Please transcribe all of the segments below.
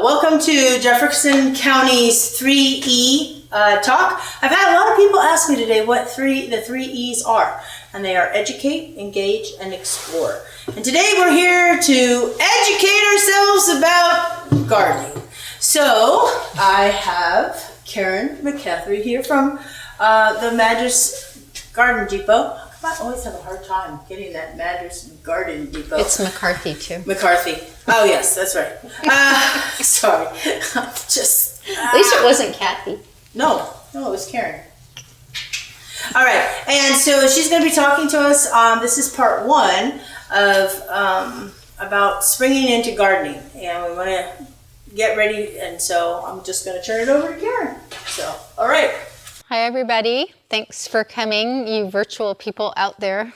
welcome to Jefferson County's 3E talk. I've had a lot of people ask me today what the 3 E's are, and they are educate, engage, and explore. And today we're here to educate ourselves about gardening. So I have Karen McCarthy here from the Madras Garden Depot. I always have a hard time getting that Madras Garden Depot. It's McCarthy too. McCarthy. Oh yes, that's right. Sorry, just. At least it wasn't Kathy. No, it was Karen. All right, and so she's going to be talking to us. This is part one of about springing into gardening, and we want to get ready. And so I'm just going to turn it over to Karen. So, all right. Hi everybody. Thanks for coming, you virtual people out there.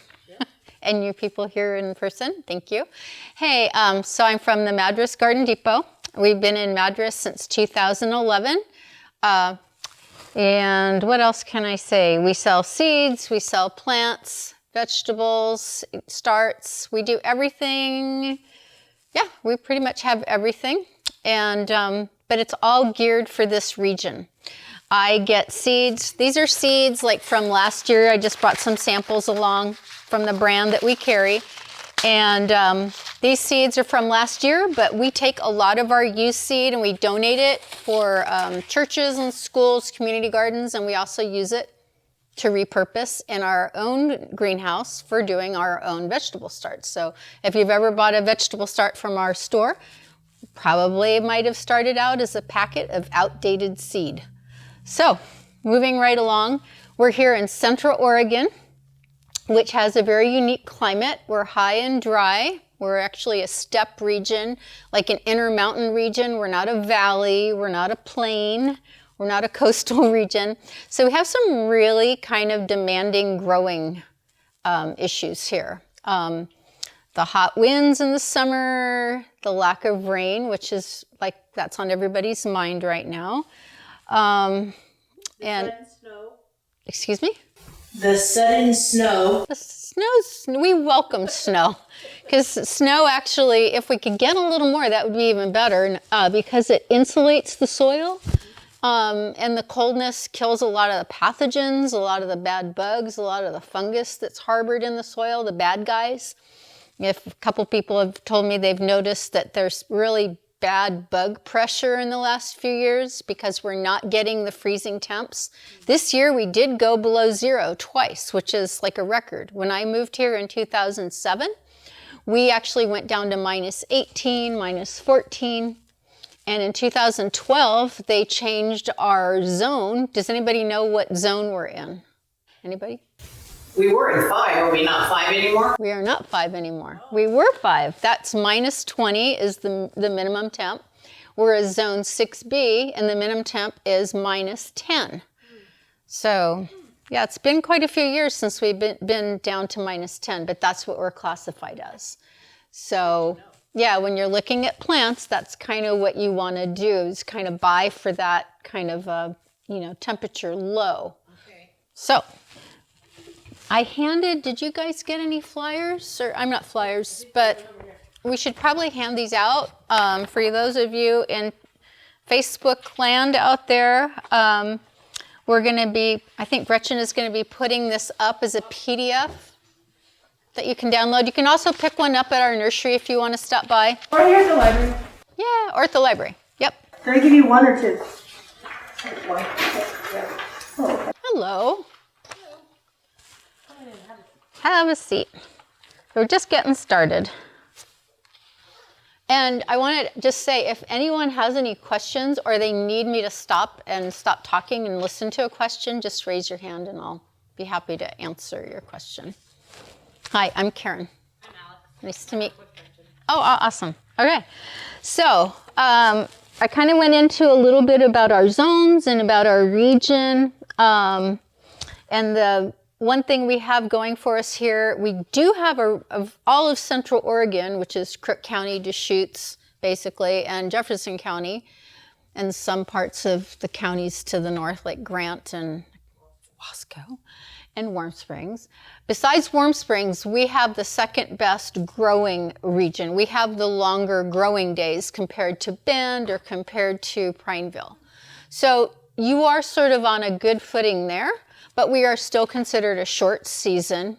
And you people here in person, thank you. Hey, so I'm from the Madras Garden Depot. We've been in Madras since 2011. And what else can I say? We sell seeds, we sell plants, vegetables, starts. We do everything. Yeah, we pretty much have everything. And but it's all geared for this region. I get seeds. These are seeds like from last year. I just brought some samples along from the brand that we carry. And these seeds are from last year, but we take a lot of our used seed and we donate it for churches and schools, community gardens, and we also use it to repurpose in our own greenhouse for doing our own vegetable starts. So if you've ever bought a vegetable start from our store, probably might have started out as a packet of outdated seed. So, moving right along, we're here in Central Oregon, which has a very unique climate. We're high and dry. We're actually a steppe region, like an intermountain region. We're not a valley. We're not a plain. We're not a coastal region. So we have some really kind of demanding growing issues here. The hot winds in the summer, the lack of rain, which is like, that's on everybody's mind right now. And snow. Excuse me? The sudden snow. The snow's, we welcome snow. Because snow actually, if we could get a little more, that would be even better because it insulates the soil. And the coldness kills a lot of the pathogens, a lot of the bad bugs, a lot of the fungus that's harbored in the soil, the bad guys. If a couple people have told me they've noticed that there's really bad bug pressure in the last few years because we're not getting the freezing temps. This year we did go below zero twice, which is like a record. When I moved here in 2007, we actually went down to -18, -14. And in 2012, they changed our zone. Does anybody know what zone we're in? Anybody? We were in 5. Are we not 5 anymore? We are not 5 anymore. We were 5. That's -20 is the minimum temp. We're a zone 6B, and the minimum temp is -10. So, yeah, it's been quite a few years since we've been down to -10, but that's what we're classified as. So, yeah, when you're looking at plants, that's kind of what you want to do is kind of buy for that kind of, temperature low. Okay. So, did you guys get any flyers? Or I'm not flyers, but we should probably hand these out for those of you in Facebook land out there. We're going to be, I think Gretchen is going to be putting this up as a PDF that you can download. You can also pick one up at our nursery if you want to stop by. Or here at the library. Yeah, or at the library. Yep. Can I give you one or two? One. Hello. Have a seat. We're just getting started. And I want to just say, if anyone has any questions or they need me to stop talking and listen to a question, just raise your hand and I'll be happy to answer your question. Hi, I'm Karen. I'm Alex. Nice to meet you. Oh, awesome. Okay. So I kind of went into a little bit about our zones and about our region. And the one thing we have going for us here, we do have all of Central Oregon, which is Crook County, Deschutes, basically, and Jefferson County, and some parts of the counties to the north, like Grant and Wasco. and Warm Springs. Besides Warm Springs, we have the second best growing region. We have the longer growing days compared to Bend or compared to Prineville. So you are sort of on a good footing there, but we are still considered a short season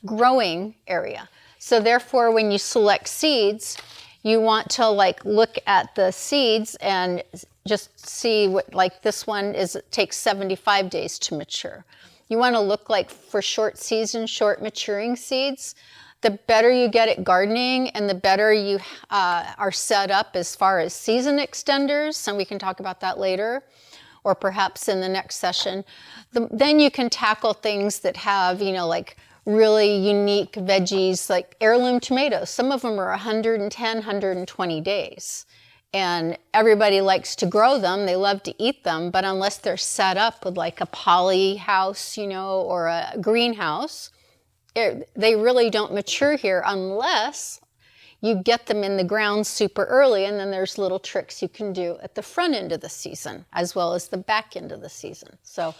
growing area. So therefore, when you select seeds, you want to like look at the seeds and just see what, like this one is, it takes 75 days to mature. You want to look like for short season, short maturing seeds. The better you get at gardening and the better you are set up as far as season extenders, and we can talk about that later, or perhaps in the next session, then you can tackle things that have, you know, like really unique veggies like heirloom tomatoes. Some of them are 110, 120 days. And everybody likes to grow them. They love to eat them, but unless they're set up with like a poly house, you know, or a greenhouse, they really don't mature here unless you get them in the ground super early, and then there's little tricks you can do at the front end of the season as well as the back end of the season. So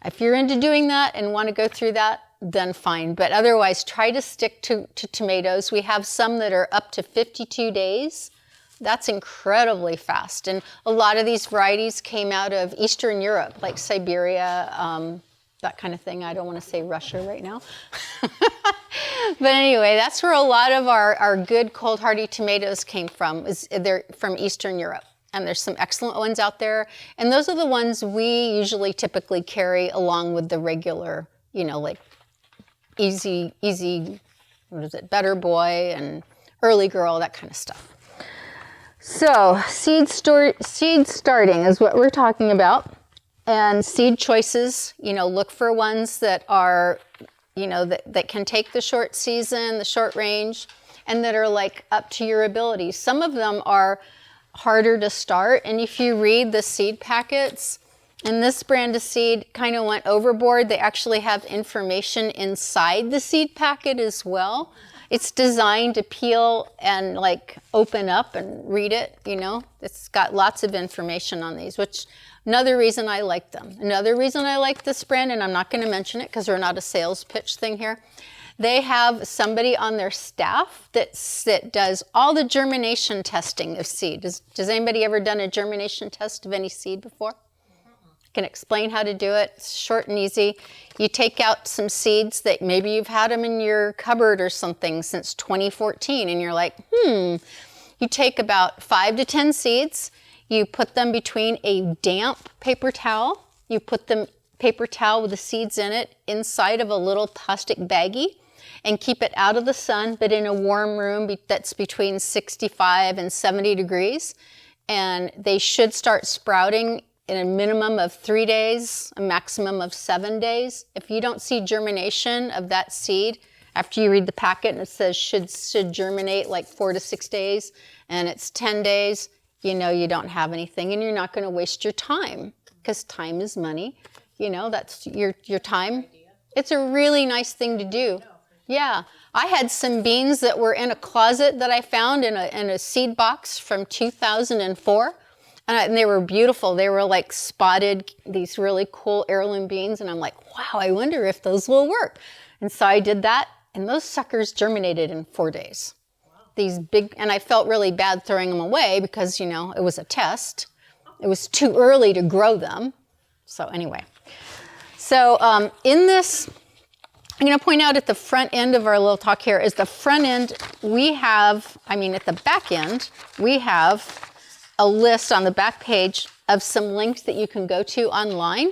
if you're into doing that and want to go through that, then fine. But otherwise, try to stick to tomatoes. We have some that are up to 52 days. That's incredibly fast. And a lot of these varieties came out of Eastern Europe, like Siberia, that kind of thing. I don't want to say Russia right now. But anyway, that's where a lot of our good cold hardy tomatoes came from. They're from Eastern Europe. And there's some excellent ones out there. And those are the ones we usually typically carry along with the regular, you know, like easy, what is it, Better Boy and Early Girl, that kind of stuff. So seed starting is what we're talking about. And seed choices, you know, look for ones that are, you know, that can take the short season, the short range, and that are like up to your ability. Some of them are harder to start. And if you read the seed packets, and this brand of seed kind of went overboard, they actually have information inside the seed packet as well. It's designed to peel and like open up and read it, you know. It's got lots of information on these, which another reason I like them. Another reason I like this brand, and I'm not going to mention it because we're not a sales pitch thing here. They have somebody on their staff that does all the germination testing of seed. Does anybody ever done a germination test of any seed before? Can explain how to do it. It's short and easy. You take out some seeds that maybe you've had them in your cupboard or something since 2014, and you're like, You take about 5 to 10 seeds. You put them between a damp paper towel. You put them paper towel with the seeds in it inside of a little plastic baggie, and keep it out of the sun, but in a warm room that's between 65 and 70 degrees. And they should start sprouting in a minimum of 3 days, a maximum of 7 days. If you don't see germination of that seed, after you read the packet and it says should germinate like 4 to 6 days, and it's 10 days, you know you don't have anything, and you're not going to waste your time, because time is money. You know, that's your time. It's a really nice thing to do. Yeah, I had some beans that were in a closet that I found in a seed box from 2004, and they were beautiful. They were like spotted, these really cool heirloom beans, and I'm like, wow, I wonder if those will work. And so I did that, and those suckers germinated in 4 days. Wow. These big, and I felt really bad throwing them away because, you know, it was a test. It was too early to grow them. So anyway, so in this, I'm going to point out at the front end of our little talk here is the front end. We have, at the back end, we have a list on the back page of some links that you can go to online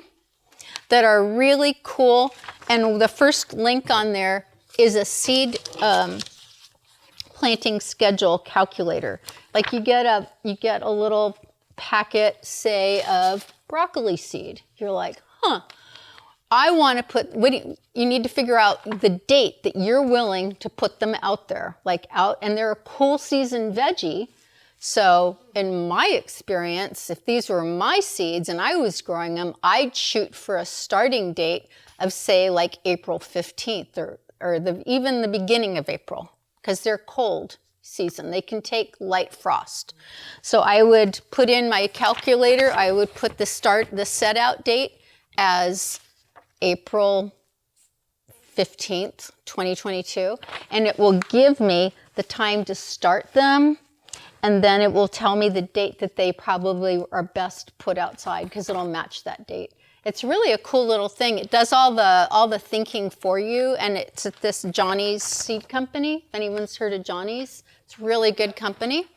that are really cool. And the first link on there is a seed planting schedule calculator. Like you get a little packet, say, of broccoli seed. You're like, I want to put, you need to figure out the date that you're willing to put them out there, and they're a cool season veggie. So in my experience, if these were my seeds and I was growing them, I'd shoot for a starting date of, say, like April 15th or even the beginning of April, because they're cold season. They can take light frost. So I would put in my calculator, I would put the set out date as April 15th, 2022, and it will give me the time to start them, and then it will tell me the date that they probably are best put outside because it'll match that date. It's really a cool little thing. It does all the thinking for you, and it's at this Johnny's Seed Company. If anyone's heard of Johnny's, it's a really good company.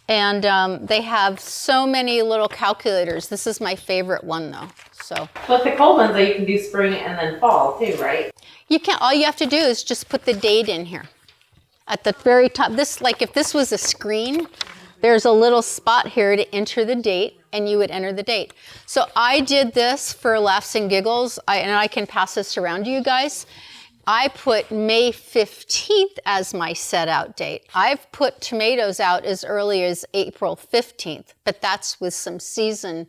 And they have so many little calculators. This is my favorite one though. So. But the cold ones, though, you can do spring and then fall too, right? You can. All you have to do is just put the date in here. At the very top, like if this was a screen, there's a little spot here to enter the date, and you would enter the date. So I did this for laughs and giggles, and I can pass this around to you guys. I put May 15th as my set out date. I've put tomatoes out as early as April 15th, but that's with some season,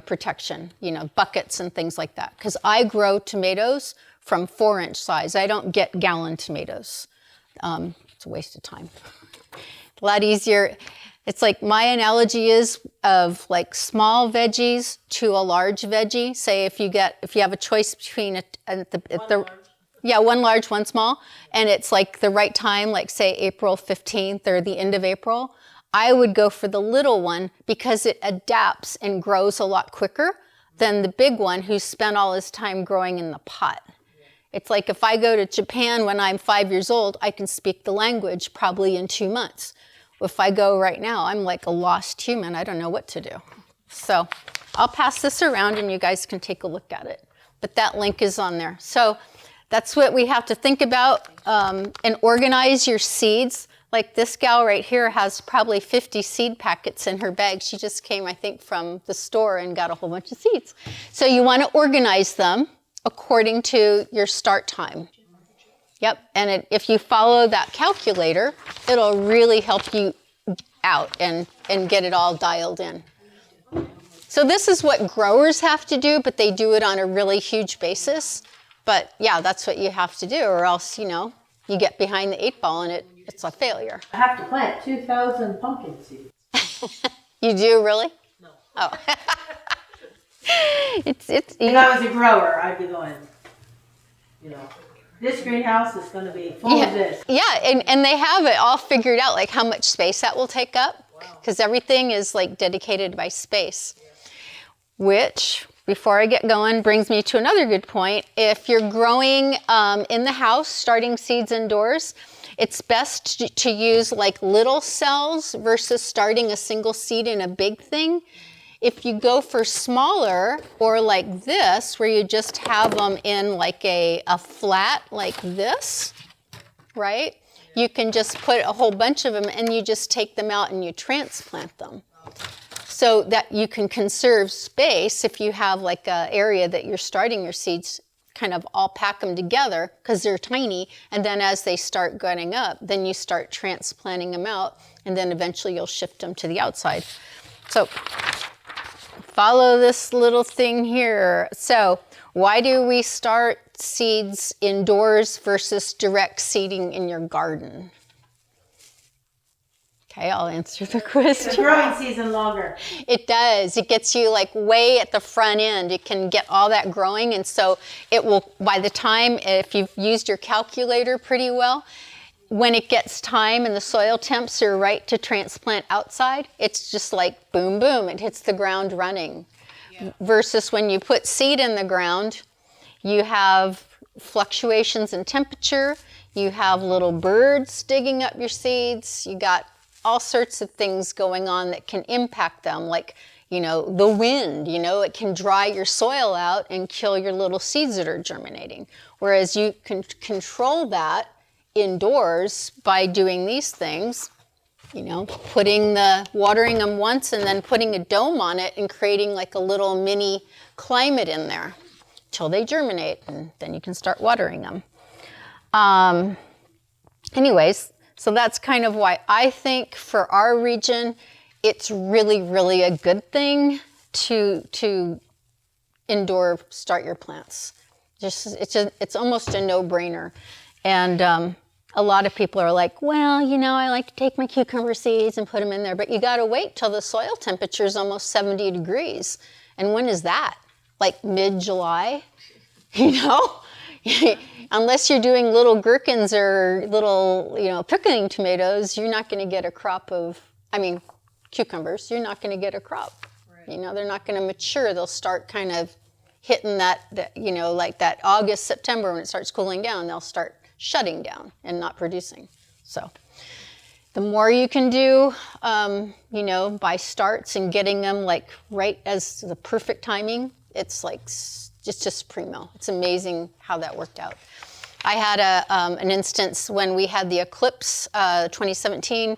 protection, buckets and things like that. Because I grow tomatoes from 4-inch size. I don't get gallon tomatoes. It's a waste of time. A lot easier. It's like my analogy is of like small veggies to a large veggie. Say if you have a choice between one large, one small, and it's like the right time, like say April 15th or the end of April, I would go for the little one because it adapts and grows a lot quicker than the big one who spent all his time growing in the pot. It's like if I go to Japan when I'm 5 years old, I can speak the language probably in 2 months. If I go right now, I'm like a lost human. I don't know what to do. So I'll pass this around and you guys can take a look at it. But that link is on there. So that's what we have to think about and organize your seeds. Like this gal right here has probably 50 seed packets in her bag. She just came, I think, from the store and got a whole bunch of seeds. So you want to organize them according to your start time. Yep, and if you follow that calculator, it'll really help you out and get it all dialed in. So this is what growers have to do, but they do it on a really huge basis. But yeah, that's what you have to do, or else, you get behind the 8 ball and it's a failure. I have to plant 2,000 pumpkin seeds. You do, really? No. Oh. If I was a grower, I'd be going, this greenhouse is going to be full of this. Yeah, and they have it all figured out, like how much space that will take up, because everything is like dedicated by space. Which, before I get going, brings me to another good point. If you're growing in the house, starting seeds indoors, it's best to use like little cells versus starting a single seed in a big thing. If you go for smaller, or like this, where you just have them in like a flat like this, right? You can just put a whole bunch of them and you just take them out and you transplant them. So that you can conserve space if you have like an area that you're starting your seeds, kind of all pack them together because they're tiny, and then as they start getting up, then you start transplanting them out, and then eventually you'll shift them to the outside. So follow this little thing here. So why do we start seeds indoors versus direct seeding in your garden? Okay, I'll answer the question. The growing season longer. It does. It gets you like way at the front end. It can get all that growing, and so it will, by the time, if you've used your calculator pretty well, when it gets time and the soil temps are right to transplant outside, it's just like boom, boom, it hits the ground running. Yeah. Versus when you put seed in the ground, you have fluctuations in temperature, you have little birds digging up your seeds, you got all sorts of things going on that can impact them, like, the wind, it can dry your soil out and kill your little seeds that are germinating. Whereas you can control that indoors by doing these things, watering them once and then putting a dome on it and creating like a little mini climate in there till they germinate, and then you can start watering them. Anyways, so that's kind of why I think for our region, it's really, really a good thing to indoor start your plants. It's almost a no-brainer. And a lot of people are like, well, I like to take my cucumber seeds and put them in there, but you got to wait till the soil temperature is almost 70 degrees. And when is that? Like mid-July? unless you're doing little gherkins or little, pickling tomatoes, you're not going to get a crop of, cucumbers, you're not going to get a crop. Right. They're not going to mature. They'll start kind of hitting that, like that August, September when it starts cooling down, they'll start shutting down and not producing. So the more you can do, by starts and getting them like right as the perfect timing, it's like, it's just primo. It's amazing how that worked out. I had an instance when we had the eclipse, 2017.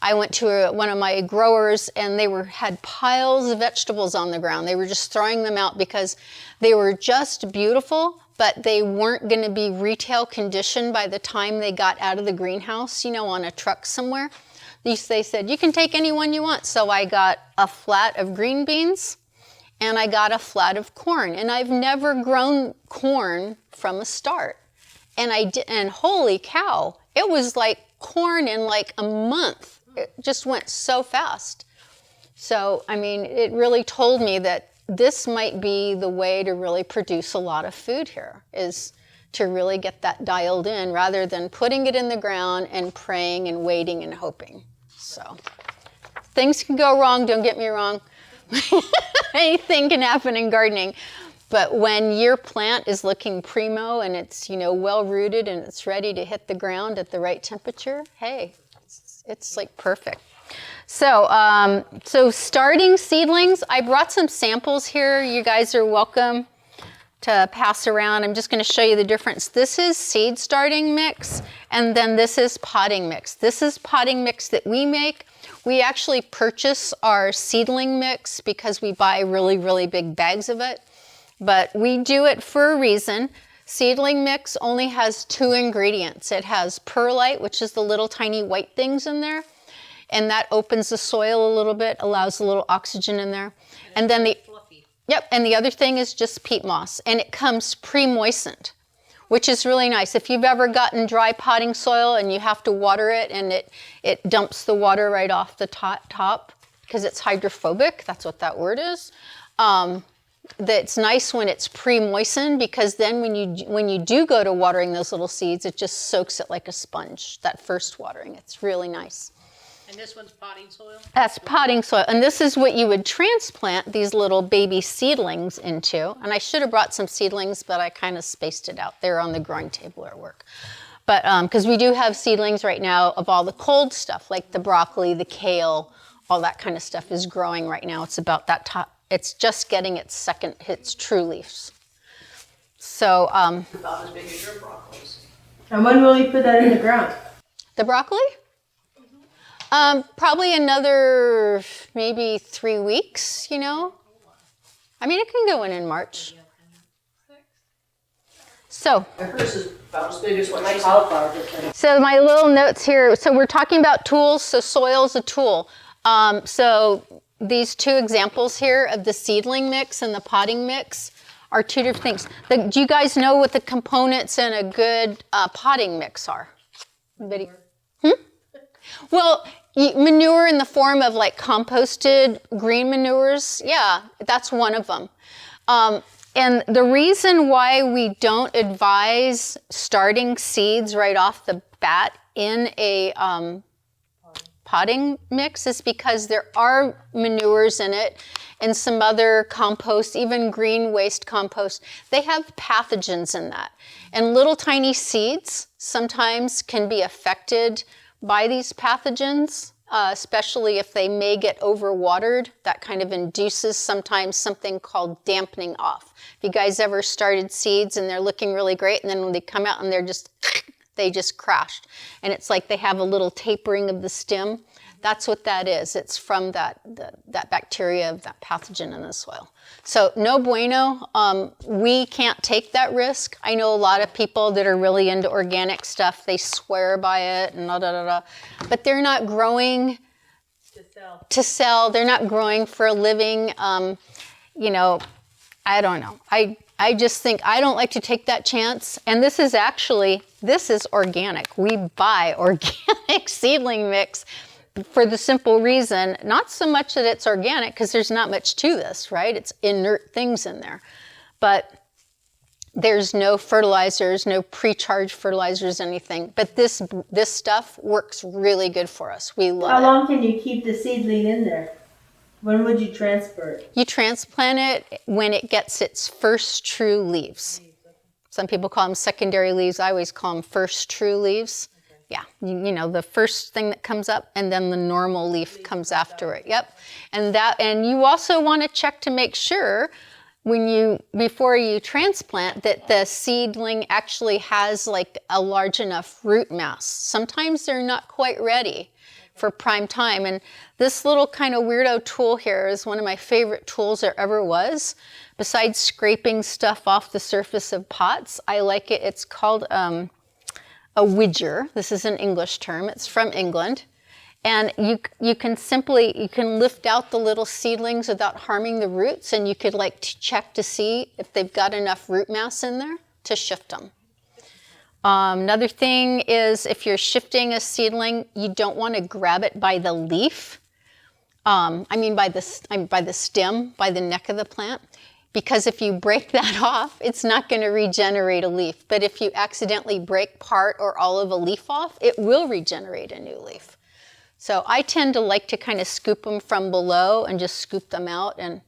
I went to one of my growers and they had piles of vegetables on the ground. They were just throwing them out because they were just beautiful, but they weren't going to be retail conditioned by the time they got out of the greenhouse, on a truck somewhere. They said, you can take any one you want. So I got a flat of green beans and I got a flat of corn. And I've never grown corn from a start. And holy cow, it was like corn in like a month. It just went so fast. So, it really told me that this might be the way to really produce a lot of food here, is to really get that dialed in rather than putting it in the ground and praying and waiting and hoping. So, things can go wrong, don't get me wrong. Anything can happen in gardening. But when your plant is looking primo and it's, well rooted and it's ready to hit the ground at the right temperature, hey, it's like perfect. So, starting seedlings, I brought some samples here. You guys are welcome to pass around. I'm just going to show you the difference. This is seed starting mix, and then this is potting mix. This is potting mix that we make. We actually purchase our seedling mix because we buy really, really big bags of it. But we do it for a reason. Seedling mix only has 2 ingredients. It has perlite, which is the little tiny white things in there, and that opens the soil a little bit, allows a little oxygen in there. And then and the other thing is just peat moss, and it comes pre-moistened, which is really nice. If you've ever gotten dry potting soil and you have to water it and it dumps the water right off the top because it's hydrophobic, that's what that word is. That's nice when it's pre-moistened, because then when you do go to watering those little seeds, it just soaks it like a sponge, that first watering. It's really nice. And this one's potting soil? That's potting soil. And this is what you would transplant these little baby seedlings into. And I should have brought some seedlings, but I kind of spaced it out. They're on the growing table at work. But because we do have seedlings right now of all the cold stuff, like the broccoli, the kale, all that kind of stuff is growing right now. It's about that top. It's just getting its true leaves. So, about as big as your broccolis. And when will you put that in the ground? The broccoli? Probably another maybe 3 weeks, it can go in March. So, Hers is about as big as what My she's cauliflower just went. so my little notes here. So we're talking about tools. So soil's a tool. So these 2 examples here of the seedling mix and the potting mix are 2 different things. Do you guys know what the components in a good potting mix are? Anybody? Well, manure in the form of like composted green manures, yeah, that's one of them. And the reason why we don't advise starting seeds right off the bat in a potting mix is because there are manures in it and some other compost, even green waste compost. They have pathogens in that. And little tiny seeds sometimes can be affected by these pathogens, especially if they may get overwatered. That kind of induces sometimes something called dampening off. If you guys ever started seeds and they're looking really great, and then when they come out and they just crashed. And it's like they have a little tapering of the stem. That's what that is. It's from that bacteria, of that pathogen in the soil. So no bueno. We can't take that risk. I know a lot of people that are really into organic stuff. They swear by it and but they're not growing to sell. They're not growing for a living. I don't know. I just think I don't like to take that chance. And this is organic. We buy organic seedling mix for the simple reason, not so much that it's organic, because there's not much to this, right? It's inert things in there. But There's no fertilizers, no pre-charged fertilizers, anything. But this stuff works really good for us. We love it. How long can you keep the seedling in there? When would you transfer it? You transplant it when it gets its first true leaves. Some people call them secondary leaves. I always call them first true leaves. Yeah, you know, the first thing that comes up, and then the normal leaf comes after it. Yep. And you also want to check to make sure before you transplant that the seedling actually has like a large enough root mass. Sometimes they're not quite ready for prime time. And this little kind of weirdo tool here is one of my favorite tools there ever was. Besides scraping stuff off the surface of pots, I like it. It's called a widger. This is an English term. It's from England. And you can lift out the little seedlings without harming the roots, and you could like check to see if they've got enough root mass in there to shift them. Another thing is if you're shifting a seedling, you don't want to grab it by the leaf. By the stem, by the neck of the plant. Because if you break that off, it's not going to regenerate a leaf. But if you accidentally break part or all of a leaf off, it will regenerate a new leaf. So I tend to like to kind of scoop them from below and just scoop them out and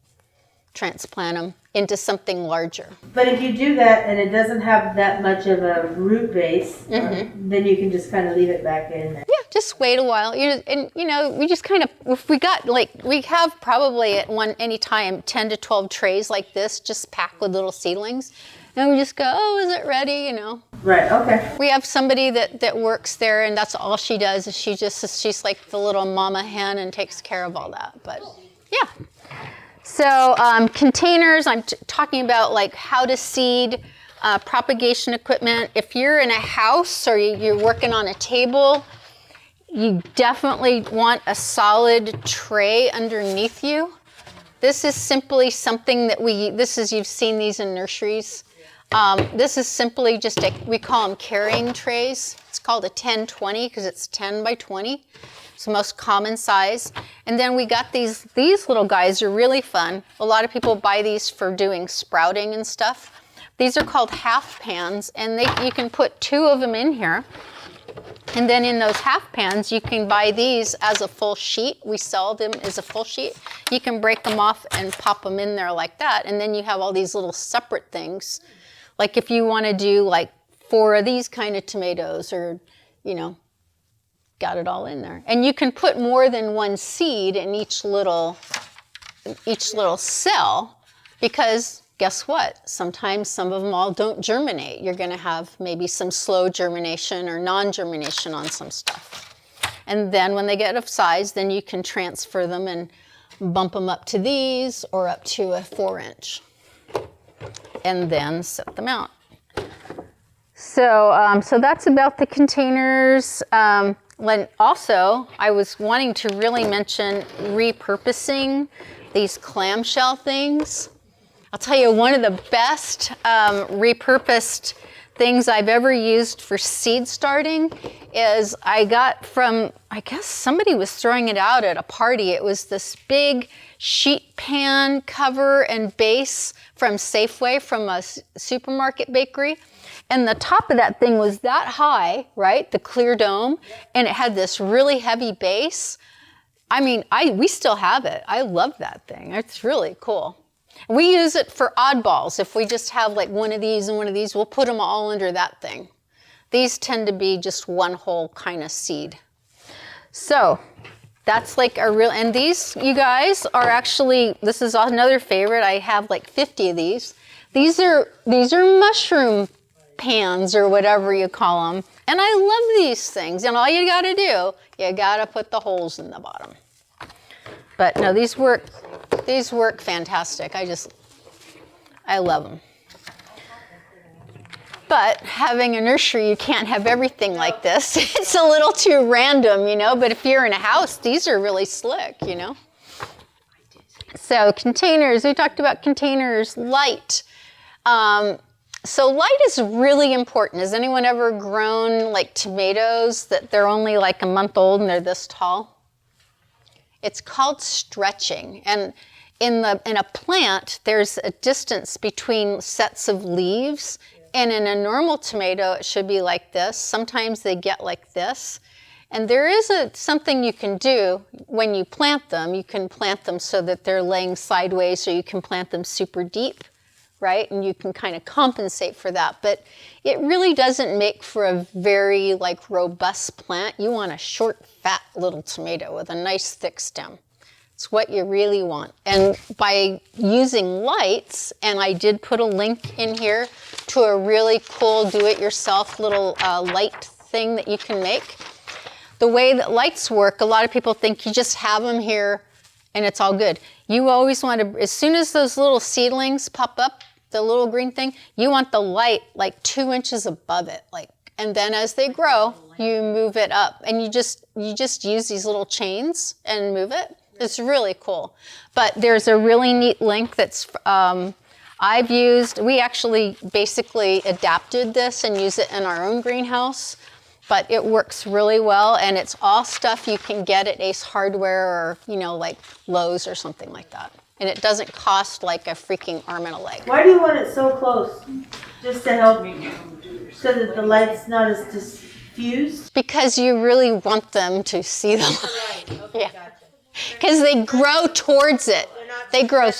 transplant them into something larger. But if you do that and it doesn't have that much of a root base, then you can just kind of leave it back in there. Yeah, just wait a while. We just kind of, if we have probably at any time 10 to 12 trays like this, just packed with little seedlings. And we just go, oh, is it ready? Right, okay. We have somebody that works there, and that's all she does is she's like the little mama hen and takes care of all that. But yeah. So containers, I'm talking about like how to seed, propagation equipment. If you're in a house or you're working on a table, you definitely want a solid tray underneath you. This is simply something that you've seen these in nurseries. This is simply we call them carrying trays. It's called a 10-20 because it's 10 by 20. It's the most common size. And then we got these little guys are really fun. A lot of people buy these for doing sprouting and stuff. These are called half pans, and you can put 2 of them in here. And then in those half pans, you can buy these as a full sheet. We sell them as a full sheet. You can break them off and pop them in there like that. And then you have all these little separate things. Like if you want to do like 4 of these kind of tomatoes or, got it all in there. And you can put more than one seed in each little cell because guess what? Sometimes some of them all don't germinate. You're going to have maybe some slow germination or non-germination on some stuff. And then when they get of size, then you can transfer them and bump them up to these or up to a 4-inch. And then set them out. So that's about the containers. Also, I was wanting to really mention repurposing these clamshell things. I'll tell you, one of the best repurposed things I've ever used for seed starting is I got from, I guess somebody was throwing it out at a party. It was this big sheet pan cover and base from Safeway, from a supermarket bakery. And the top of that thing was that high, right? The clear dome. And it had this really heavy base. I mean, we still have it. I love that thing. It's really cool. We use it for oddballs. If we just have like one of these and one of these, we'll put them all under that thing. These tend to be just one whole kind of seed. So that's like and these, you guys, are actually, this is another favorite. I have like 50 of these. These are mushroom pans or whatever you call them. And I love these things. And all you got to do, you got to put the holes in the bottom. But no, these work fantastic. I love them. But having a nursery, you can't have everything like this. It's a little too random, but if you're in a house, these are really slick, So containers, we talked about containers, light. So light is really important. Has anyone ever grown like tomatoes that they're only like a month old and they're this tall? It's called stretching. And in a plant, there's a distance between sets of leaves. And in a normal tomato, it should be like this. Sometimes they get like this. And there is something you can do when you plant them. You can plant them so that they're laying sideways, or you can plant them super deep, right? And you can kind of compensate for that. But it really doesn't make for a very like robust plant. You want a short, fat little tomato with a nice thick stem. It's what you really want. And by using lights, and I did put a link in here to a really cool do-it-yourself little light thing that you can make. The way that lights work, a lot of people think you just have them here and it's all good. You always want to, as soon as those little seedlings pop up, the little green thing, you want the light like 2 inches above it, like, and then as they grow, you move it up, and you just use these little chains and move it. It's really cool. But there's a really neat link that's I've used. We actually basically adapted this and use it in our own greenhouse, but it works really well, and it's all stuff you can get at Ace Hardware or, you know, like Lowe's or something like that. And it doesn't cost like a freaking arm and a leg. Why do you want it so close? Just to help so that the light's not as diffused? Because you really want them to see the light. Right, okay, Yeah. gotcha. Because they grow towards it. They grow,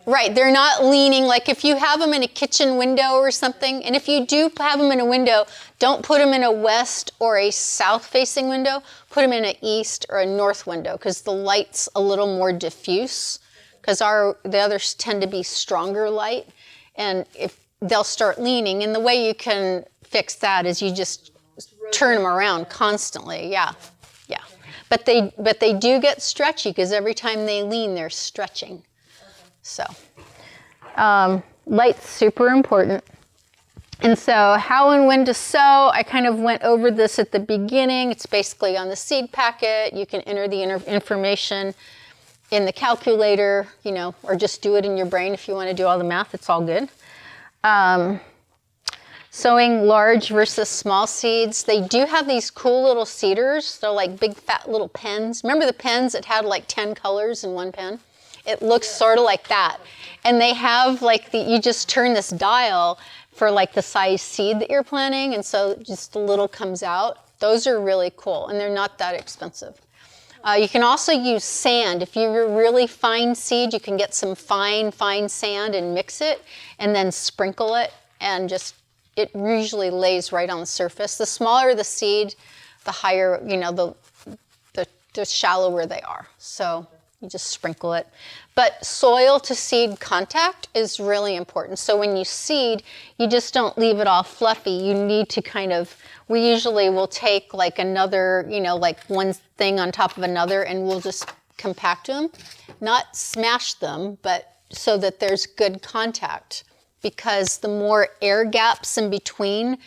right, they're not leaning, like if you have them in a kitchen window or something, and if you do have them in a window, don't put them in a west or a south facing window, put them in an east or a north window, because the light's a little more diffuse, because the others tend to be stronger light, and if they'll start leaning, and the way you can fix that is you just turn them around constantly, yeah. But they do get stretchy, because every time they lean, they're stretching. So, light's super important. And so how and when to sow, I kind of went over this at the beginning. It's basically on the seed packet. You can enter the information in the calculator, you know, or just do it in your brain if you want to do all the math. It's all good. Sowing large versus small seeds. They do have these cool little seeders. They're like big fat little pens. Remember the pens that had like 10 colors in one pen? It looks sort of like that. And they have like you just turn this dial for like the size seed that you're planting, and so just a little comes out. Those are really cool, and they're not that expensive. You can also use sand. If you're really fine seed, you can get some fine sand and mix it, and then sprinkle it, and just it usually lays right on the surface. The smaller the seed, the higher, you know, the shallower they are. So you just sprinkle it. But soil to seed contact is really important. So when you seed, you just don't leave it all fluffy. You need to kind of, we usually will take like another, you know, like one thing on top of another, and we'll just compact them. Not smash them, but so that there's good contact. Because the more air gaps in between,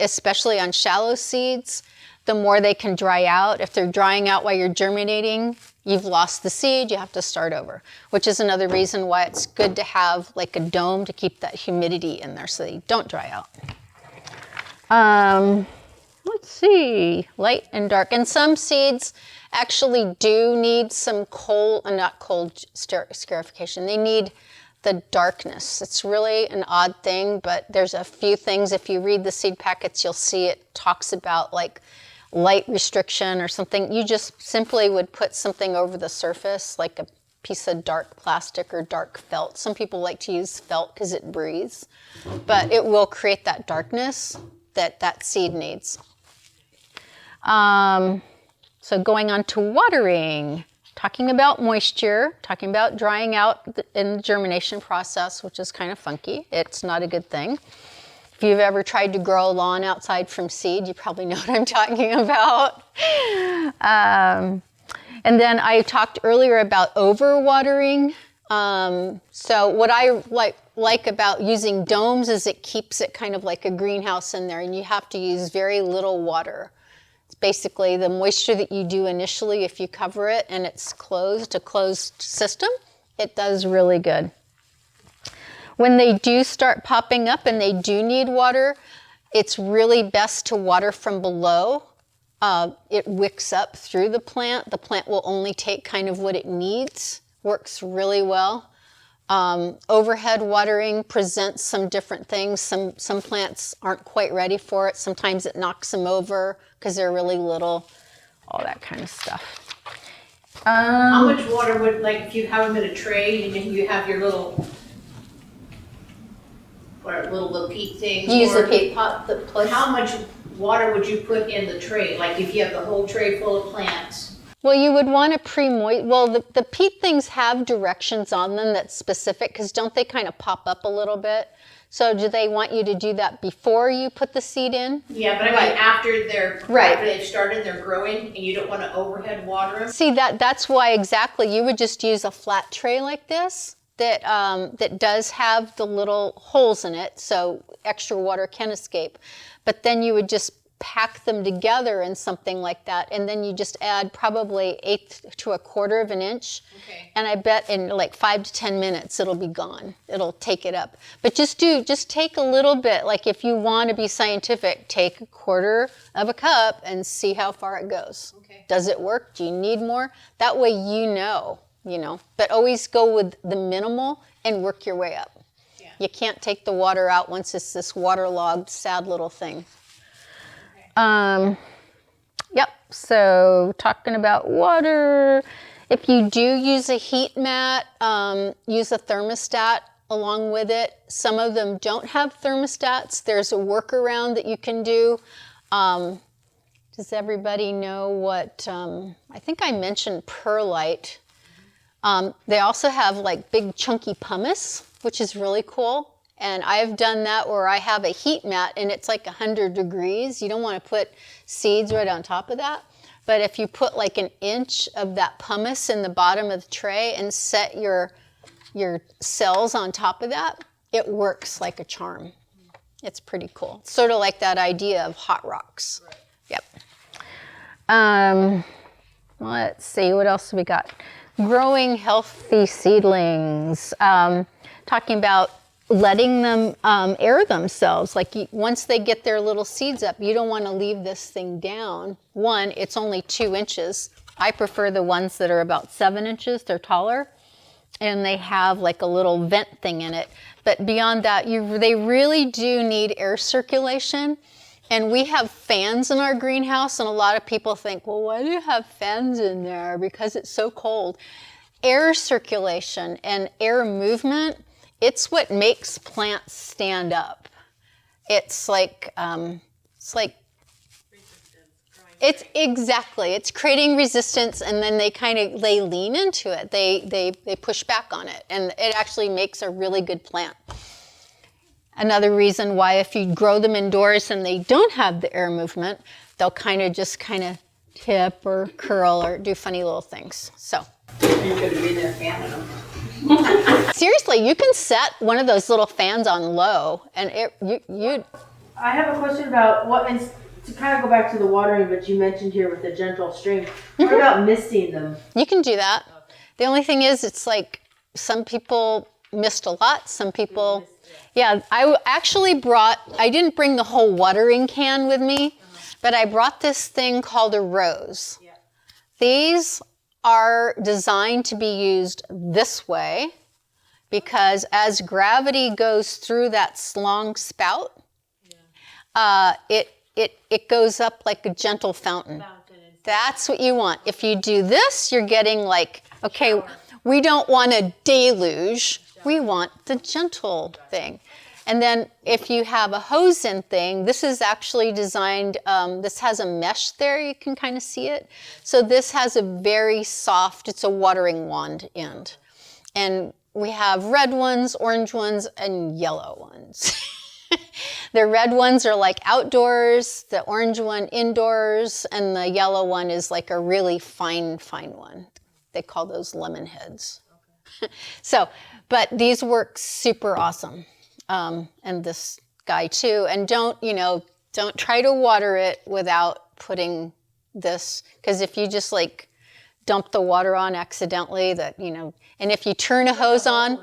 especially on shallow seeds, the more they can dry out. If they're drying out while you're germinating, you've lost the seed, you have to start over, which is another reason why it's good to have like a dome to keep that humidity in there so they don't dry out. Let's see, light and dark. And some seeds actually do need some not cold scarification. They need the darkness. It's really an odd thing, but there's a few things. If you read the seed packets, you'll see it talks about like light restriction or something. You just simply would put something over the surface, like a piece of dark plastic or dark felt. Some people like to use felt because it breathes, but it will create that darkness that seed needs. So going on to watering. Talking about moisture, talking about drying out in the germination process, which is kind of funky. It's not a good thing. If you've ever tried to grow a lawn outside from seed, you probably know what I'm talking about. And then I talked earlier about overwatering. So what I like about using domes is it keeps it kind of like a greenhouse in there, and you have to use very little water. Basically the moisture that you do initially, if you cover it and it's a closed system, it does really good. When they do start popping up and they do need water, it's really best to water from below. It wicks up through the plant. The plant will only take kind of what it needs works really well. Overhead watering presents some different things. Some plants aren't quite ready for it. Sometimes it knocks them over because they're really little, all that kind of stuff. How much water would, like, if you have them in a tray and then you have your little, or little peat things? Use or the peat pot. How much water would you put in the tray? Like if you have the whole tray full of plants? Well, you would want to pre-moist. Well, the peat things have directions on them that's specific, because don't they kind of pop up a little bit? So do they want you to do that before you put the seed in? Yeah, but I mean after they've started, they're growing, and you don't want to overhead water them. See, that's why exactly you would just use a flat tray like this that does have the little holes in it, so extra water can escape. But then you would just pack them together in something like that, and then you just add probably 1/8 to 1/4 of an inch. Okay. And I bet in like 5 to 10 minutes it'll be gone. It'll take it up. But just take a little bit. Like if you want to be scientific, take 1/4 of a cup and see how far it goes. Okay. Does it work? Do you need more? That way you know. But always go with the minimal and work your way up. Yeah. You can't take the water out once it's this waterlogged, sad little thing. Yep, so talking about water, if you do use a heat mat, use a thermostat along with it. Some of them don't have thermostats. There's a workaround that you can do. Does everybody know what, I think I mentioned Perlite. They also have like big chunky pumice, which is really cool. And I've done that where I have a heat mat and it's like 100 degrees. You don't want to put seeds right on top of that. But if you put like 1 inch of that pumice in the bottom of the tray and set your cells on top of that, it works like a charm. It's pretty cool. Sort of like that idea of hot rocks. Right. Yep. Let's see, what else we got? Growing healthy seedlings. Talking about letting them air themselves. Like once they get their little seeds up, you don't want to leave this thing down. One, it's only 2 inches. I prefer the ones that are about 7 inches. They're taller. And they have like a little vent thing in it. But beyond that, they really do need air circulation. And we have fans in our greenhouse, and a lot of people think, well, why do you have fans in there? Because it's so cold. Air circulation and air movement, it's what makes plants stand up. It's creating resistance, and then they lean into it. They push back on it, and it actually makes a really good plant. Another reason why if you grow them indoors and they don't have the air movement, they'll kind of tip or curl or do funny little things. So. You're going to be there fanning them. Seriously, you can set one of those little fans on low, and I have a question about to kind of go back to the watering, but you mentioned here with the gentle stream. What about misting them? You can do that. The only thing is, it's like some people mist a lot, some people. Yeah, I didn't bring the whole watering can with me, but I brought this thing called a rose. Yeah. These are designed to be used this way because as gravity goes through that long spout, it goes up like a gentle fountain. That's what you want. If you do this, you're getting like, okay, we don't want a deluge. We want the gentle thing. And then if you have a hose-in thing, this is actually designed, this has a mesh there, you can kind of see it. So this has a very soft, it's a watering wand end. And we have red ones, orange ones, and yellow ones. The red ones are like outdoors, the orange one indoors, and the yellow one is like a really fine one. They call those lemon heads. Okay. So, but these work super awesome. And this guy too. And don't try to water it without putting this, because if you just like dump the water on accidentally, and if you turn a hose on,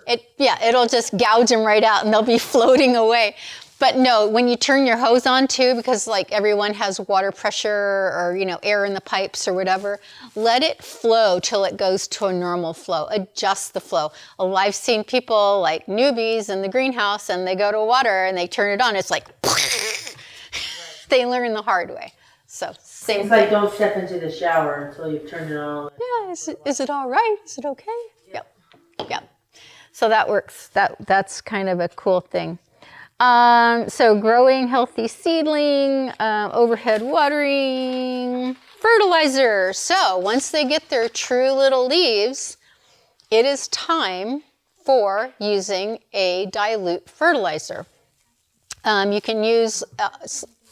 it'll just gouge them right out and they'll be floating away. But no, when you turn your hose on too, because like everyone has water pressure or, you know, air in the pipes or whatever, let it flow till it goes to a normal flow. Adjust the flow. Oh, I've seen people like newbies in the greenhouse and they go to water and they turn it on. It's like, they learn the hard way. So same It's thing. like don't step into the shower until you've turned it on. Yeah, is it all right? Is it okay? Yep. Yep. So that works. That's kind of a cool thing. So growing healthy seedling, overhead watering, fertilizer. So once they get their true little leaves, it is time for using a dilute fertilizer. You can use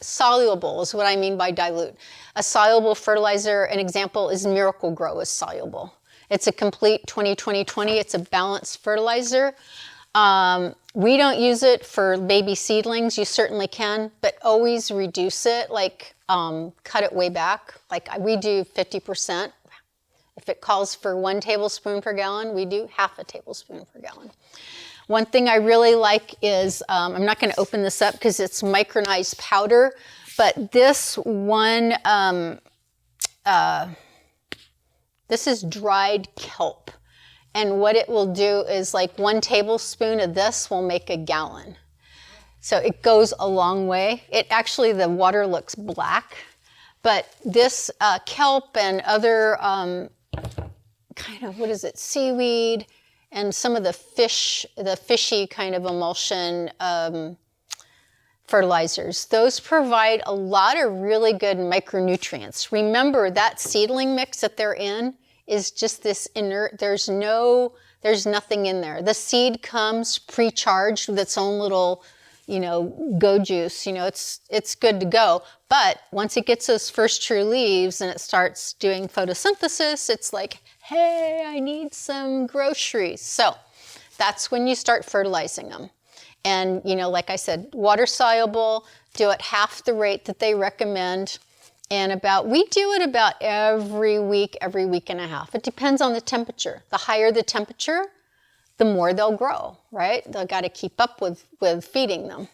soluble is what I mean by dilute. A soluble fertilizer, an example is Miracle Grow is soluble. It's a complete 20-20-20. It's a balanced fertilizer. We don't use it for baby seedlings. You certainly can, but always reduce it, like cut it way back. Like we do 50%. If it calls for 1 tablespoon per gallon, we do half a tablespoon per gallon. One thing I really like is, I'm not going to open this up because it's micronized powder, but this one, this is dried kelp. And what it will do is like 1 tablespoon of this will make a gallon. So it goes a long way. It actually, the water looks black, but this kelp and other kind of, what is it, seaweed and some of the fishy kind of emulsion fertilizers, those provide a lot of really good micronutrients. Remember that seedling mix that they're in is just this inert, there's nothing in there. The seed comes pre-charged with its own little, you know, go juice, you know, it's good to go. But once it gets those first true leaves and it starts doing photosynthesis, it's like, hey, I need some groceries. So that's when you start fertilizing them. And, you know, like I said, water soluble, do it half the rate that they recommend. And we do it about every week and a half. It depends on the temperature. The higher the temperature, the more they'll grow, right? They've got to keep up with feeding them.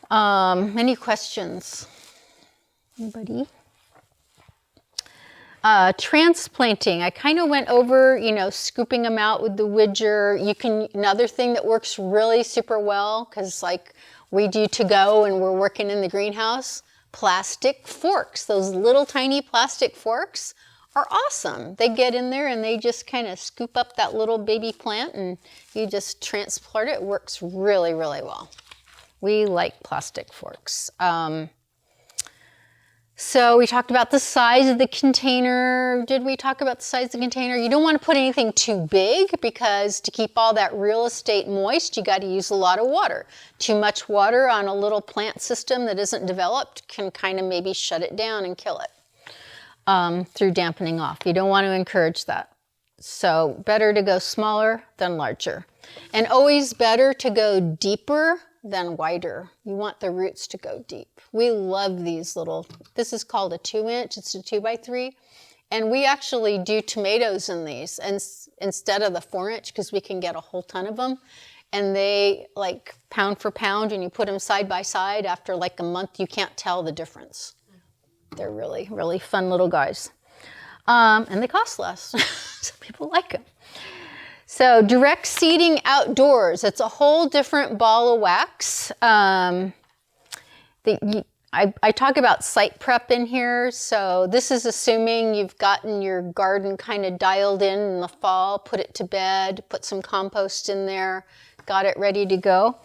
Any questions? Anybody? Transplanting, I kind of went over, you know, scooping them out with the widger. Another thing that works really super well, because like we do to go and we're working in the greenhouse, plastic forks. Those little tiny plastic forks are awesome. They get in there and they just kind of scoop up that little baby plant and you just transplant it. It works really, really well. We like plastic forks. So we talked about the size of the container. Did we talk about the size of the container? You don't want to put anything too big because to keep all that real estate moist, you got to use a lot of water. Too much water on a little plant system that isn't developed can kind of maybe shut it down and kill it through dampening off. You don't want to encourage that. So better to go smaller than larger. And always better to go deeper than wider. You want the roots to go deep. We love these little, this is called a 2-inch, it's a 2x3. And we actually do tomatoes in these and instead of the 4-inch because we can get a whole ton of them. And they like pound for pound and you put them side by side after like a month, you can't tell the difference. They're really, really fun little guys. And they cost less, so people like them. So direct seeding outdoors, it's a whole different ball of wax. I talk about site prep in here. So this is assuming you've gotten your garden kind of dialed in the fall, put it to bed, put some compost in there, got it ready to go.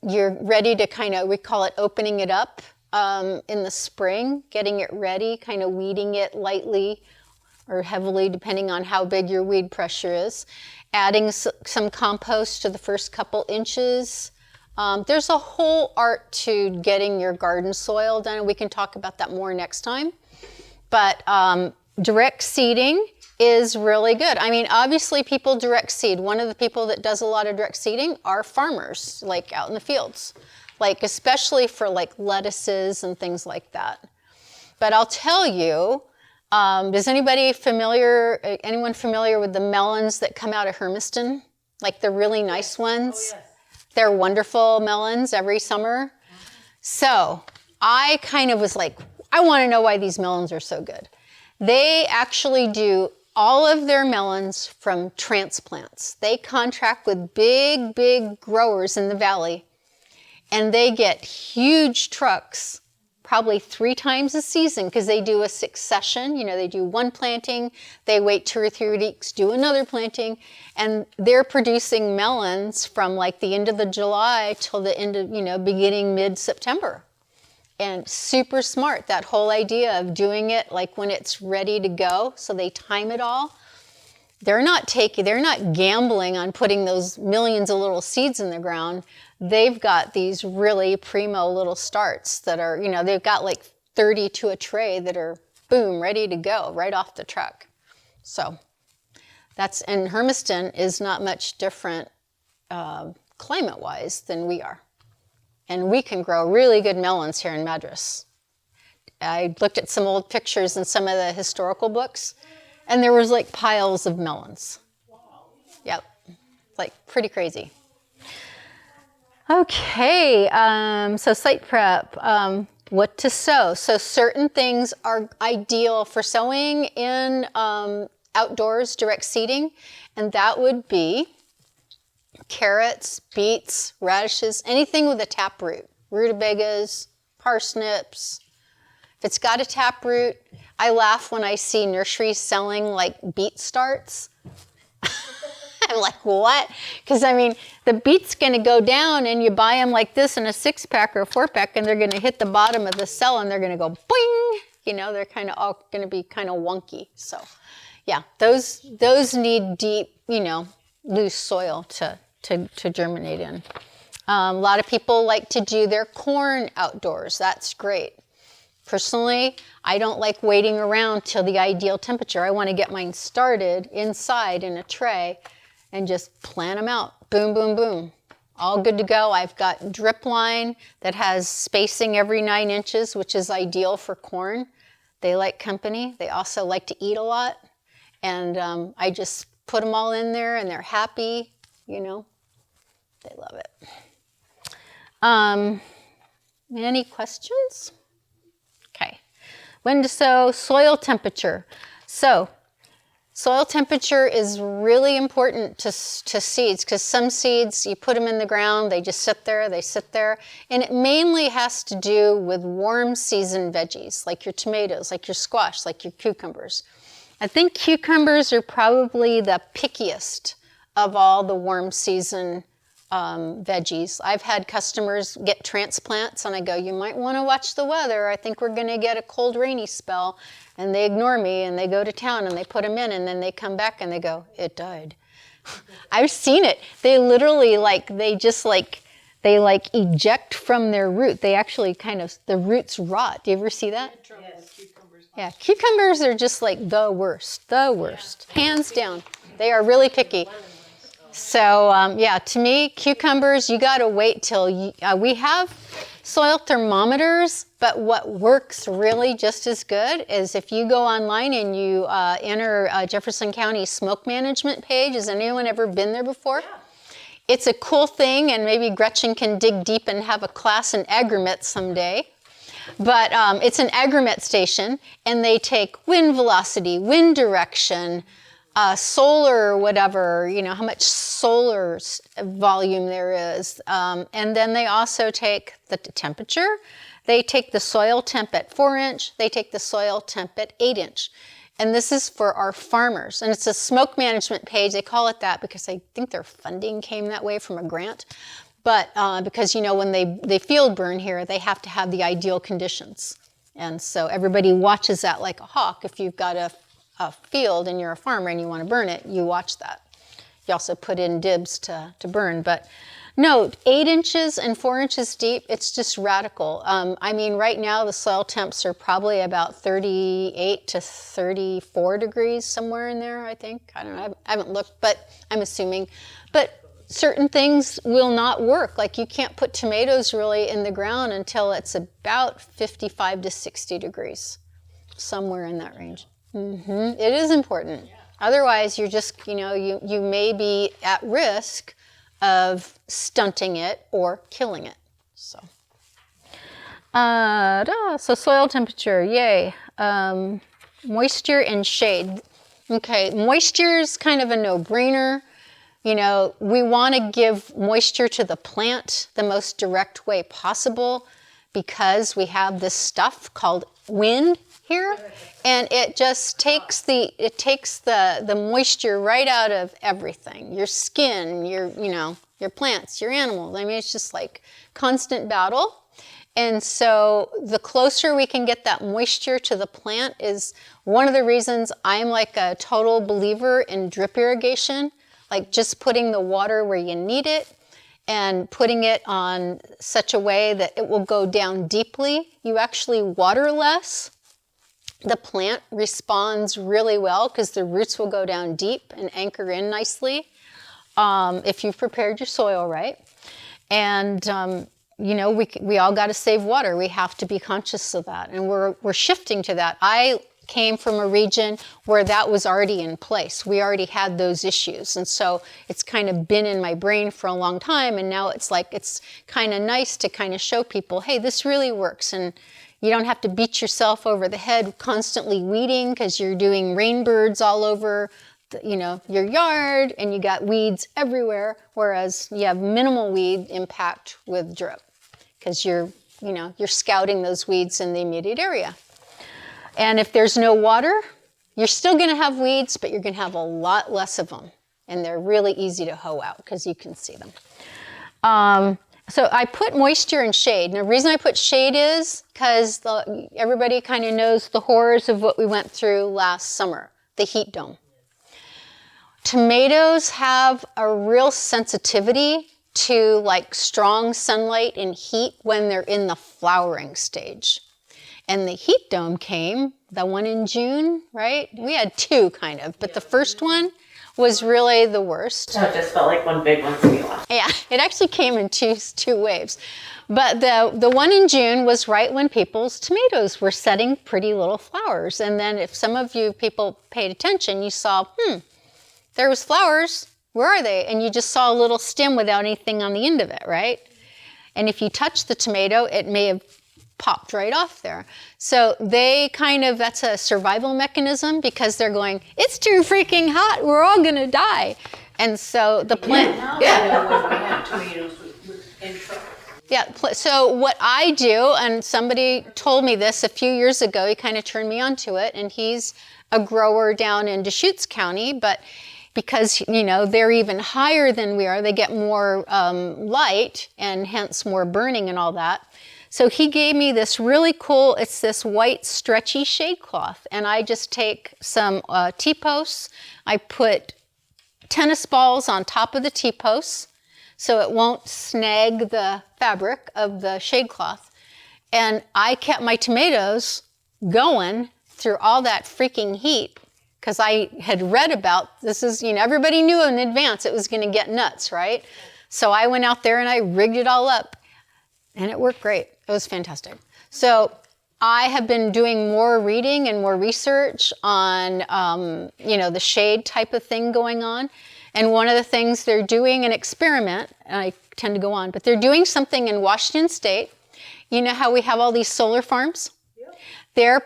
You're ready to kind of, we call it opening it up in the spring, getting it ready, kind of weeding it lightly or heavily, depending on how big your weed pressure is. Adding some compost to the first couple inches. There's a whole art to getting your garden soil done. We can talk about that more next time. But direct seeding is really good. I mean, obviously people direct seed. One of the people that does a lot of direct seeding are farmers, like out in the fields, like especially for like lettuces and things like that. But I'll tell you, is anyone familiar with the melons that come out of Hermiston? Like the really nice ones? Oh, yes. They're wonderful melons every summer. So I kind of was like, I want to know why these melons are so good. They actually do all of their melons from transplants. They contract with big, big growers in the valley, and they get huge trucks probably 3 times a season because they do a succession. You know, they do one planting, they wait 2 or 3 weeks, do another planting, and they're producing melons from like the end of the July till the end of, beginning mid-September. And super smart, that whole idea of doing it like when it's ready to go, so they time it all. They're not gambling on putting those millions of little seeds in the ground. They've got these really primo little starts that are, they've got like 30 to a tray that are, boom, ready to go right off the truck. So and Hermiston is not much different climate-wise than we are. And we can grow really good melons here in Madras. I looked at some old pictures in some of the historical books, and there was like piles of melons. Yep, like pretty crazy. Okay, so site prep, what to sow. So certain things are ideal for sowing in outdoors direct seeding, and that would be carrots, beets, radishes, anything with a taproot, rutabagas, parsnips. If it's got a taproot, I laugh when I see nurseries selling like beet starts. I'm like, what? Because the beet's going to go down and you buy them like this in a 6-pack or a 4-pack and they're going to hit the bottom of the cell and they're going to go boing. They're kind of all going to be kind of wonky. So yeah, those need deep, loose soil to germinate in. A lot of people like to do their corn outdoors. That's great. Personally, I don't like waiting around till the ideal temperature. I want to get mine started inside in a tray and just plant them out. Boom, boom, boom. All good to go. I've got drip line that has spacing every 9 inches, which is ideal for corn. They like company. They also like to eat a lot. And I just put them all in there and they're happy, They love it. Any questions? Okay. When to sow, soil temperature. So soil temperature is really important to seeds because some seeds, you put them in the ground, they just sit there, and it mainly has to do with warm season veggies, like your tomatoes, like your squash, like your cucumbers. I think cucumbers are probably the pickiest of all the warm season veggies. I've had customers get transplants and I go, you might want to watch the weather. I think we're going to get a cold, rainy spell. And they ignore me and they go to town and they put them in and then they come back and they go, it died. I've seen it. They literally they eject from their root. They actually the roots rot. Do you ever see that? Yes, cucumbers. Yeah, cucumbers are just like the worst. Hands down. They are really picky. So to me, cucumbers, you got to wait till we have soil thermometers, but what works really just as good is if you go online and you enter Jefferson County smoke management page. Has anyone ever been there before? Yeah. It's a cool thing, and maybe Gretchen can dig deep and have a class in agromet someday. But it's an agromet station, and they take wind velocity, wind direction, solar, whatever, how much solar volume there is. And then they also take the temperature. They take the soil temp at 4 inch. They take the soil temp at 8 inch. And this is for our farmers. And it's a smoke management page. They call it that because I think their funding came that way from a grant. But because, when they field burn here, they have to have the ideal conditions. And so everybody watches that like a hawk. If you've got a field and you're a farmer and you want to burn it, you watch that. You also put in dibs to burn. But no, 8 inches and 4 inches deep, it's just radical. Right now the soil temps are probably about 38 to 34 degrees, somewhere in there, I think. I don't know, I haven't looked, but I'm assuming. But certain things will not work. Like you can't put tomatoes really in the ground until it's about 55 to 60 degrees, somewhere in that range. It is important. Yeah. Otherwise, you're just, you may be at risk of stunting it or killing it. So, so soil temperature, yay. Moisture and shade. Okay, moisture is kind of a no-brainer. You know, we want to give moisture to the plant the most direct way possible because we have this stuff called wind here, and it just takes the moisture right out of everything. Your skin, your plants, your animals. I mean, it's just like constant battle. And so the closer we can get that moisture to the plant is one of the reasons I'm like a total believer in drip irrigation, like just putting the water where you need it and putting it on such a way that it will go down deeply. You actually water less. The plant responds really well because the roots will go down deep and anchor in nicely if you've prepared your soil right. And you know, we all got to save water. We have to be conscious of that, and we're shifting to that. I came from a region where that was already in place. We already had those issues, and so it's kind of been in my brain for a long time. And now it's like it's kind of nice to kind of show people, hey, this really works, and you don't have to beat yourself over the head constantly weeding because you're doing rainbirds all over your yard and you got weeds everywhere, whereas you have minimal weed impact with drip because you're scouting those weeds in the immediate area. And if there's no water, you're still going to have weeds, but you're going to have a lot less of them, and they're really easy to hoe out because you can see them. So I put moisture and shade. And the reason I put shade is because everybody kind of knows the horrors of what we went through last summer, the heat dome. Tomatoes have a real sensitivity to like strong sunlight and heat when they're in the flowering stage. And the heat dome came, the one in June, right? We had two kind of, but the first one was really the worst. So it just felt like one big one to me last. Yeah, it actually came in two waves. But the one in June was right when people's tomatoes were setting pretty little flowers. And then if some of you people paid attention, you saw, there was flowers. Where are they? And you just saw a little stem without anything on the end of it, right? And if you touch the tomato, it may have popped right off there. So that's a survival mechanism because they're going, it's too freaking hot, we're all gonna die. And so the plant, When we have tomatoes in trouble. yeah, so what I do, and somebody told me this a few years ago, he kind of turned me onto it, and he's a grower down in Deschutes County, but because, they're even higher than we are, they get more light and hence more burning and all that. So he gave me this really cool, it's this white stretchy shade cloth, and I just take some T-posts, I put tennis balls on top of the T-posts so it won't snag the fabric of the shade cloth, and I kept my tomatoes going through all that freaking heat because I had read about this everybody knew in advance it was going to get nuts, right? So I went out there and I rigged it all up, and it worked great. It was fantastic. So I have been doing more reading and more research on, the shade type of thing going on. And one of the things they're doing an experiment, and I tend to go on, but they're doing something in Washington State. You know how we have all these solar farms? Yep. They're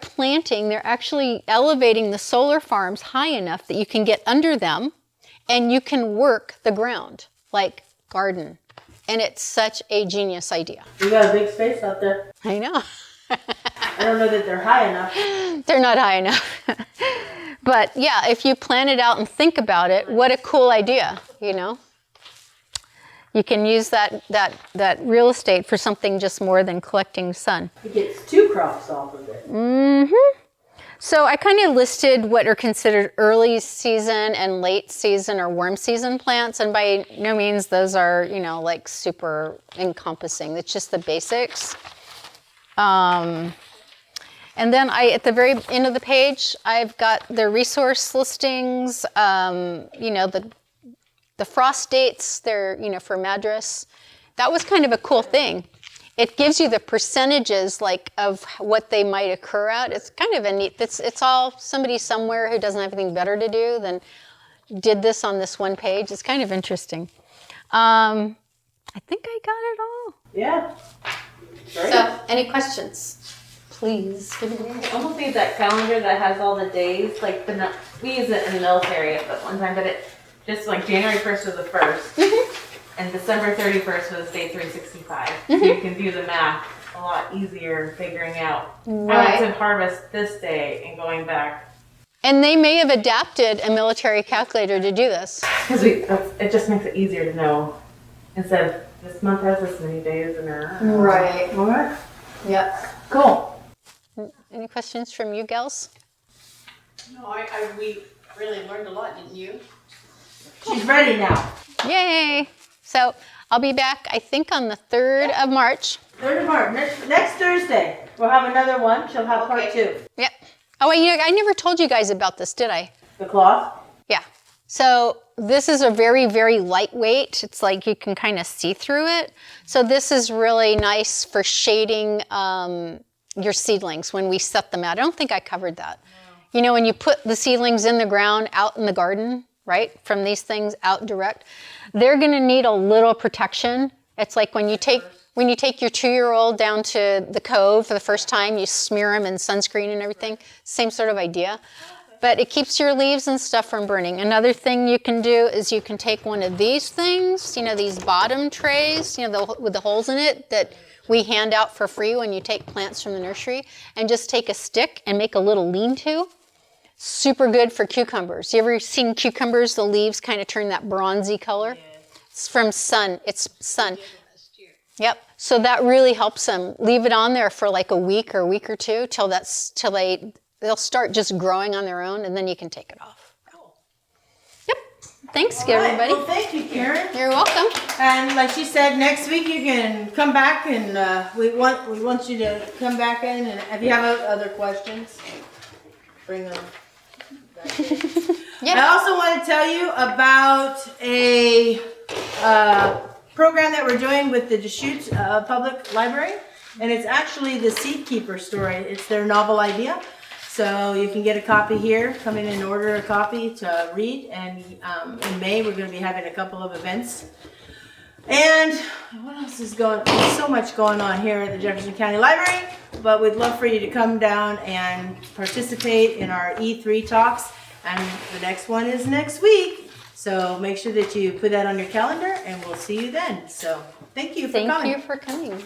actually elevating the solar farms high enough that you can get under them and you can work the ground, like garden. And it's such a genius idea. You got a big space out there. I know. I don't know that they're high enough. They're not high enough. But yeah, if you plan it out and think about it, what a cool idea, You can use that real estate for something just more than collecting sun. It gets two crops off of it. Mm-hmm. So I kind of listed what are considered early season and late season or warm season plants, and by no means those are, like super encompassing. It's just the basics. And then at the very end of the page, I've got the resource listings, the frost dates, they're, for Madras. That was kind of a cool thing. It gives you the percentages of what they might occur at. It's kind of a neat, it's all somebody somewhere who doesn't have anything better to do than, did this on this one page. It's kind of interesting. I think I got it all. Yeah. So, any questions? Please. I almost need that calendar that has all the days, like we use it in the military at one time, but it just like January 1st was the 1st, and December 31st was day 365. So you can do the math a lot easier figuring out how to harvest this day and going back. And they may have adapted a military calculator to do this. Because it just makes it easier to know instead of this month has this many days and Right. All right. Yep. Cool. Any questions from you gals? No, we really learned a lot, didn't you? She's ready now. Yay! So I'll be back, I think, on the 3rd of March. 3rd of March. Next Thursday, we'll have another one. She'll have part 2. Yep. Oh, wait, I never told you guys about this, did I? The cloth. Yeah. So this is a very, very lightweight. It's like you can kind of see through it. So this is really nice for shading your seedlings when we set them out. I don't think I covered that. You know, when you put the seedlings in the ground out in the garden, right, from these things out direct, they're going to need a little protection. It's like when you take your 2-year-old down to the cove for the first time, you smear them in sunscreen and everything. Same sort of idea. But it keeps your leaves and stuff from burning. Another thing you can do is you can take one of these things, you know, these bottom trays, you know, with the holes in it that we hand out for free when you take plants from the nursery, and just take a stick and make a little lean-to. Super good for cucumbers. You ever seen cucumbers, the leaves kind of turn that bronzy color? It's from sun. It's sun. Yep. So that really helps them. Leave it on there for like a week or two till they'll start just growing on their own, and then you can take it off. Cool. Yep. Thanks, All right. everybody. Well, thank you, Karen. You're welcome. And like she said, next week you can come back, and we want you to come back in. And if you have other questions, bring them back in. Yeah. I also want to tell you about a program that we're doing with the Deschutes Public Library, and it's actually the Seed Keeper story. It's their novel idea. So you can get a copy here, come in and order a copy to read, and in May we're going to be having a couple of events. And what else is going on? There's so much going on here at the Jefferson County Library, but we'd love for you to come down and participate in our E3 talks, and the next one is next week. So make sure that you put that on your calendar, and we'll see you then. So thank you for coming. Thank you for coming.